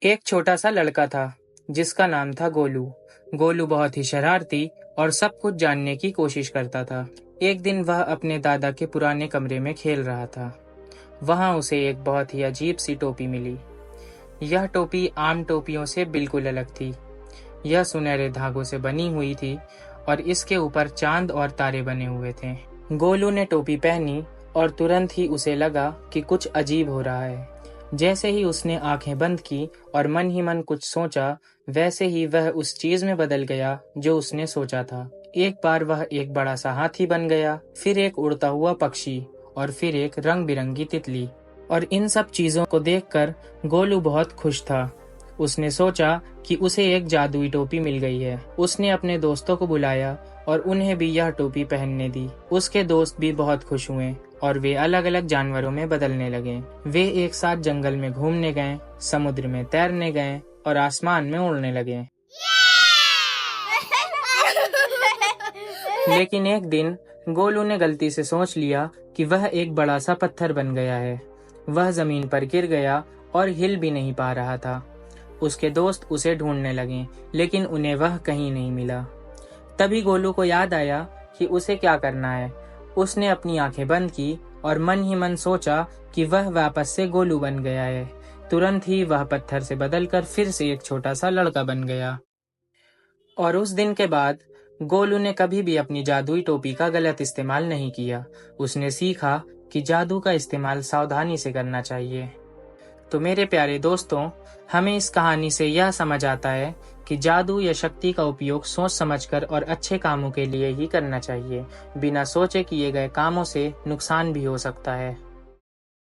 एक छोटा सा लड़का था जिसका नाम था गोलू। गोलू बहुत ही शरारती और सब कुछ जानने की कोशिश करता था। एक दिन वह अपने दादा के पुराने कमरे में खेल रहा था। वहां उसे एक बहुत ही अजीब सी टोपी मिली। यह टोपी आम टोपियों से बिल्कुल अलग थी। यह सुनहरे धागों से बनी हुई थी और इसके ऊपर चांद और तारे बने हुए थे। गोलू ने टोपी पहनी और तुरंत ही उसे लगा कि कुछ अजीब हो रहा है। जैसे ही उसने आंखें बंद की और मन ही मन कुछ सोचा, वैसे ही वह उस चीज में बदल गया जो उसने सोचा था। एक बार वह एक बड़ा सा हाथी बन गया, फिर एक उड़ता हुआ पक्षी और फिर एक रंग बिरंगी तितली। और इन सब चीजों को देखकर गोलू बहुत खुश था। उसने सोचा कि उसे एक जादुई टोपी मिल गई है। उसने अपने दोस्तों को बुलाया और उन्हें भी यह टोपी पहनने दी। उसके दोस्त भी बहुत खुश हुए और वे अलग अलग जानवरों में बदलने लगे। वे एक साथ जंगल में घूमने गए, समुद्र में तैरने गए और आसमान में उड़ने लगे। लेकिन एक दिन गोलू ने गलती से सोच लिया कि वह एक बड़ा सा पत्थर बन गया है। वह जमीन पर गिर गया और हिल भी नहीं पा रहा था। उसके दोस्त उसे ढूंढने लगे, लेकिन उन्हें वह कहीं नहीं मिला। तभी गोलू को याद आया कि उसे क्या करना है। उसने अपनी आंखें बंद की और मन ही मन सोचा कि वह वापस से गोलू बन गया है। तुरंत ही वह पत्थर से बदलकर फिर से एक छोटा सा लड़का बन गया। और उस दिन के बाद गोलू ने कभी भी अपनी जादुई टोपी का गलत इस्तेमाल नहीं किया। उसने सीखा कि जादू का इस्तेमाल सावधानी से करना चाहिए। तो मेरे प्यारे दोस्तों, हमें इस कहानी से यह समझ आता है कि जादू या शक्ति का उपयोग सोच समझकर और अच्छे कामों के लिए ही करना चाहिए। बिना सोचे किए गए कामों से नुकसान भी हो सकता है।